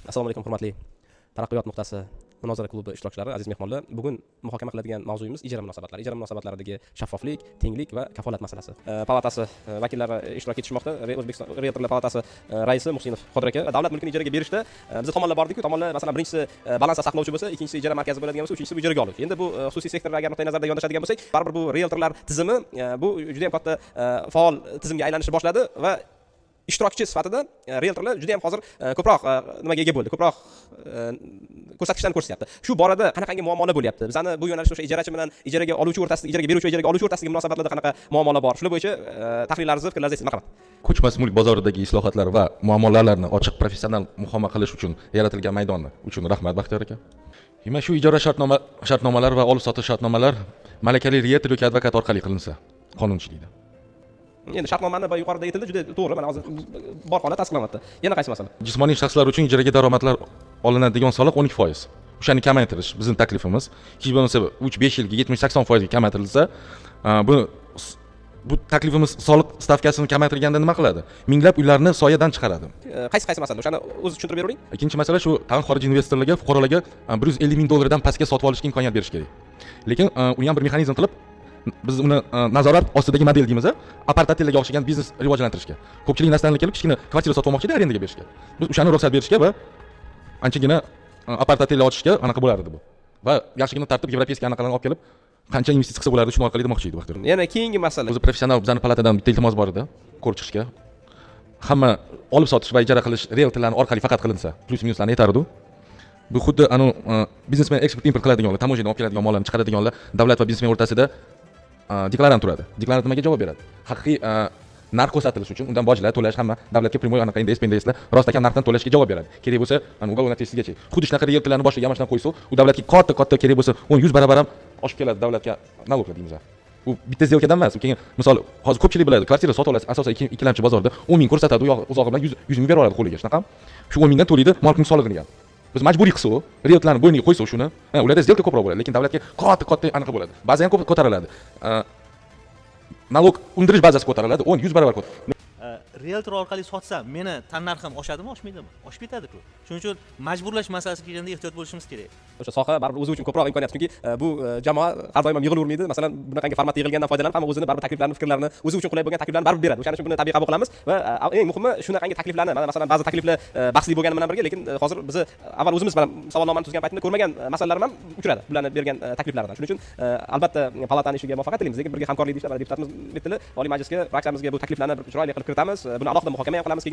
Assalomu alaykum, hurmatli Taraqqiyot nuqtasi munozara klubi ishtirokchilari, aziz mehmonlar. Bugun muhokama qiladigan mavzuyimiz ijara munosabatlari. Ijara munosabatlaridagi shaffoflik, tenglik va kafolat masalasi. Palatasi vakillari ishtirok etishmoqda. O'zbekiston Realtorlar palatasi raisi Muhsinov Qodir aka davlat mulkini ijaraga berishda biz tomonlar bordik-ku, tomonlar masalan birinchisi balans saqlovchi bo'lsa, ikkinchisi ijara markazi bo'ladigan bo'lsa, uchinchisi ijaraga oluvchi. Endi bu xususiy sektorga agar nuqtai nazarda yondashadigan bo'lsak, baribir bu realtorlar tizimi bu juda ham katta faol tizimga aylanishni boshladi va ishtirokchi sifatida realtorlar juda ham hozir ko'proq nimaga ega bo'ldi, ko'proq ko'rsatkichlarni ko'rsatyapti. Shu borada qanaqangi muammolar bo'lyapti? Bizani bu yo'nalishda o'sha ijarachi bilan ijaraga oluvchi o'rtasida, ijaraga beruvchi va ijaraga oluvchi o'rtasidagi munosabatlarda qanaqa muammolar bor? Shular bo'yicha tahlillarningizni, fikrlaringizni marhamat. Ko'chmas mulk bozoridagi islohotlar va muammolarni ochiq professional muhokama qilish uchun yaratilgan maydon uchun rahmat Baxtiyor aka. Demak, shu ijara shartnomalar va olib sotish shartnomalar malakali realtor yoki advokat orqali qilinsa qonunchilikda. Endi shartnomani yuqorida aytildi, juda to'g'ri. Mana hozir bor holat tasdiqlanyapti. Yana qaysi masala? Jismoniy shaxslar uchun ijaraga daromadlar olinadigan soliq 12%. O'shani kamaytirish bizning taklifimiz. Hech bo'lmasa 3-5 yilga 70-80% ga kamaytirilsa, bu taklifimiz soliq stavkasini kamaytirganda nima qiladi? Minglab uylarni soyadan chiqaradi. Qaysi masala? O'shani o'zi tushuntirib beravering. Ikkinchi masala shu tag'in xorijiy investorlarga, fuqarolarga $150,000 dan pastga sotib olishga imkoniyat berish kerak. Lekin uni ham bir mexanizm qilib biz uni nazorat ostidagi model deymiz, apartatellarga o'xshagan biznes rivojlantirishga. Ko'pchilik narsalarni kelib kichkina kvartira sotib olmoqchi edi, arendaga berishga. Biz o'shani ruxsat berishga va anchagina apartatellar ochishga anaqa bo'lar edi bu. Va yaxshigina tartib yevropeyskiy anaqalarni olib kelib, qancha investitsiya qilsa bo'ladi, shuni orqali demoqchi edi Baxtiyor. Yana keyingi masala. O'zi professional bizning palatadan bitta iltimos bor edi, ko'rib chiqishga. Hamma olib sotish va ijara qilish realtorlarning orqali faqat qilinsa, plus minuslarni yetardi. Bu xuddi biznesmen eksport import qiladiganlar, tamojadan olib keladigan mollarni chiqaradiganlar davlat va biznesmen o'rtasida deklarant turadi. Deklarant nimaga javob beradi? Haqiqiy narx ko'rsatilishi uchun undan bojlar to'lash hamma davlatga primoy anaqa independenslar rostaki narxdan to'lashga javob beradi. Kerak bo'lsa, uголовный ответственностьgacha. Xuddi shunaqa realtorlarni boshiga mana shundan qo'ysa, u davlatga katta kerak bo'lsa 10-100 barobar ham oshib keladi davlatga налогlar deymiz. U bitta zelkadan emas. Keyin misol hozir ko'pchilik biladi, kvartira sotib olasiz, asosan ikkilamchi bozorda 10 ming ko'rsatadi, u uzog'i bilan 100 ming berib oladi qo'liga. Shunaqa. Shu 10 mingdan to'laydi mol-mulk solig'ini ham. Biz majburiy qilsa, realtorlarni bo'yniga qo'ysa shuni, ularda zelka ko'proq bo'ladi, lekin davlatga katta anaqa bo'ladi. Ba'zan ham ko'tariladi. Налог undirish bazasi ko'tariladi, 10-100 barobar ko'tariladi. Realtor orqali sotsam, meni tannarxim oshadimi, oshmaydimi? Oshib ketadi-ku. Shuning uchun majburlash masalasiga kelganda ehtiyot bo'lishimiz kerak. O'sha soha baribir o'zi uchun ko'proq imkoniyat, chunki bu jamoa har doim ham yig'ilavermaydi. Masalan, bunaqangi formatda yig'ilgandan foydalanib, hamma o'zini baribir takliflarini, fikrlarini, o'zi uchun qulay bo'lgan takliflarni baribir beradi. O'shaning uchun buni tabiiy qabul qilamiz va eng muhimi shunaqangi takliflarni, masalan, ba'zi takliflar bahsli bo'lgani bilan birga, lekin hozir biz avval o'zimiz bilan savolnomani tuzgan paytda ko'rmagan masalalar ham uchradi, bularni bergan takliflardan. Shuning uchun albatta palatani ishiga muvaffaqiyat tilaymiz, lekin birga hamkorlik deyishlar, deputatimiz aytdilar, Oliy Majlisga, fraksiyamizga bu takliflarni chiroyli qilib kiritamiz. Buni alohida muhokama ham qilamiz.